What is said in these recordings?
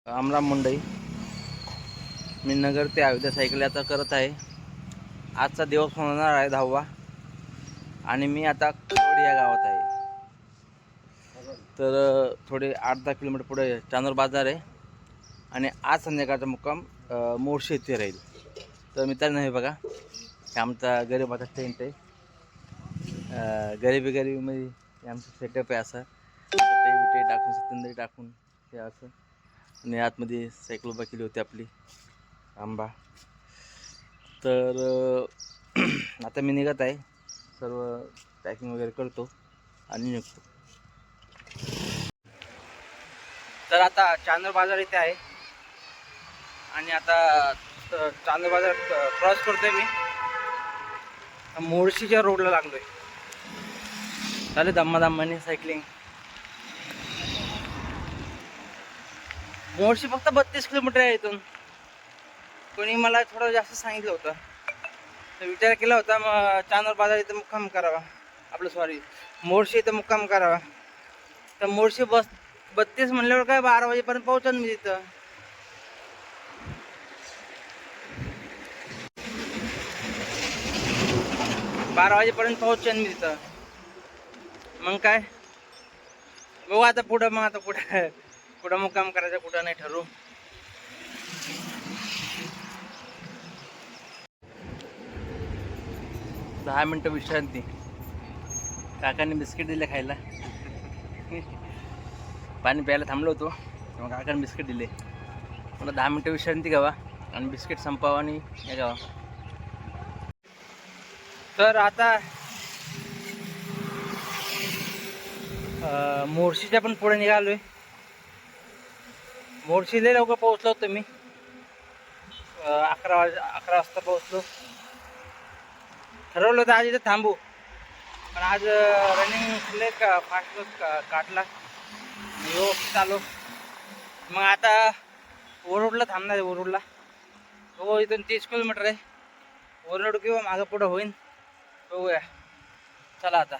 रामराम मंडई, मी नगर ते अयोध्या सायकल यात्रा करत आहे. आजचा दिवस होणार आहे 10वा आणि मी आता कोड या गावात आहे. तर थोडे 8-10 किलोमीटर पुढे चांदूर बाजार आहे आणि आज संध्याकाळचा मुक्काम मोर्शी येथे राहील. तर मित्रांनो हे बघा, हे आमचा गरीबाचा टेंट आहे. गरीबीमध्ये आमचं सेटअप आहे. असं बिटे टाकून सतंदरी टाकून हे असं, आणि आतमध्ये सायकल उभा केली होती आपली आंबा. तर आता मी निघत आहे, सर्व पॅकिंग वगैरे करतो आणि निघतो. तर आता चांदूर बाजार इथे आहे आणि आता चांदूर बाजार क्रॉस करतोय मी. मोर्शीच्या रोडला लागलोय. चालेल दम्माने सायकलिंग. मोर्शी फक्त 32 किलोमीटर आहे इथून. कोणी मला थोडं जास्त सांगितलं होतं, तर विचार केला होता मग चांदूर बाजार इथं मुक्काम करावा, मोर्शी इथं मुक्काम करावा. तर मोर्शी 32 म्हणल्यावर काय 12 वाजेपर्यंत पोहोचन मी तिथं. बारा वाजेपर्यंत पोहोचेन मी तिथं. मग काय बघू आता पुढं. मग आता कुठं मुक्काम करायचं, कुठं नाही ठरवू. दहा मिनटं विश्रांती. काकांनी बिस्किट दिले खायला. पाणी प्यायला थांबलो होतो, मग काकांनी बिस्किट दिले. मला 10 मिनटं विश्रांती घ्यावा आणि बिस्किट संपावा आणि हे घ्यावा. तर आता मोर्शीच्या पण पुढे निघालोय. मोर्शीला लवकर पोहोचलो होतो मी. 11 वाजता पोहोचलो. ठरवलं होतं आज इथं थांबू, पण आज रनिंग लय फास्ट काढला, व्यवस्थित आलो. मग आता वरुडला थांबणार आहे. वरुडला हो, इथून 30 किलोमीटर आहे. वरुड किंवा मागं पुढं होईन, बघूया. चला आता.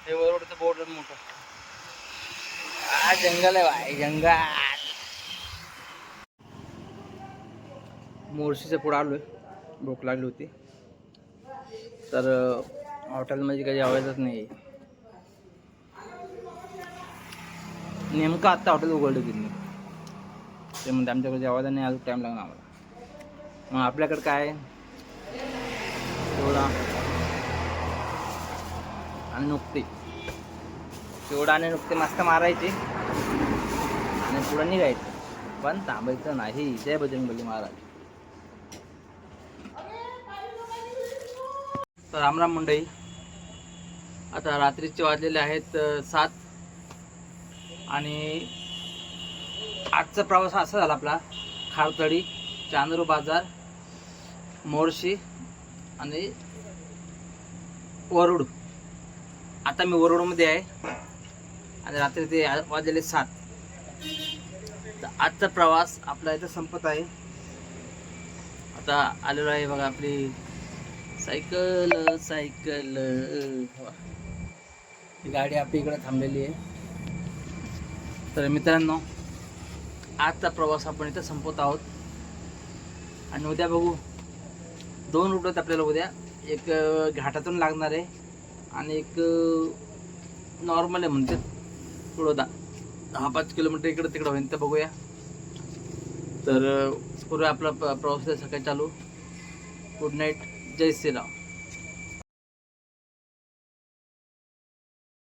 हे वरुडचं बोर्ड मोठं. आज जंगल आहे भाई, जंगल. मोर्शीच्या पुढं आलोय, भूक लागली होती. तर हॉटेलमध्ये काही जेवायचंच नाही. नेमकं आत्ता हॉटेल उघडलं की नाही, ते म्हणते आमच्याकडे जेवायला नाही, अजून टाईम लागणार आम्हाला. मग आपल्याकडे काय चिवडा आणि नुकते, चिवडा आणि नुकते मस्त मारायचे आणि पुढं निघायचं, पण थांबायचं नाही. जय बजरंगबली महाराज. तर रामराम मंडई, आता रात्रीचे वाजलेले आहेत 7 आणि आजचा प्रवास असा झाला आपला. खारतडी, चांदूर बाजार, मोर्शी आणि वरुड. आता मी वरुडमध्ये आहे आणि रात्री ते वाजलेले 7. तर आजचा प्रवास आपला इथं संपत आहे. आता आलेलो आहे बघा आपली सायकल. ही गाडी आपली इकडे थांबलेली आहे. तर मित्रांनो, आजचा प्रवास आपण इथं संपवत आहोत आणि उद्या बघू. 2 रूट आहेत आपल्याला उद्या. एक घाटातून लागणार आहे आणि एक नॉर्मल आहे म्हणते, थोडं 10-5 किलोमीटर इकडं तिकडं होईन. तर बघूया. तर करूया आपला प्रवास सकाळी चालू. Good night. जय श्रीराम.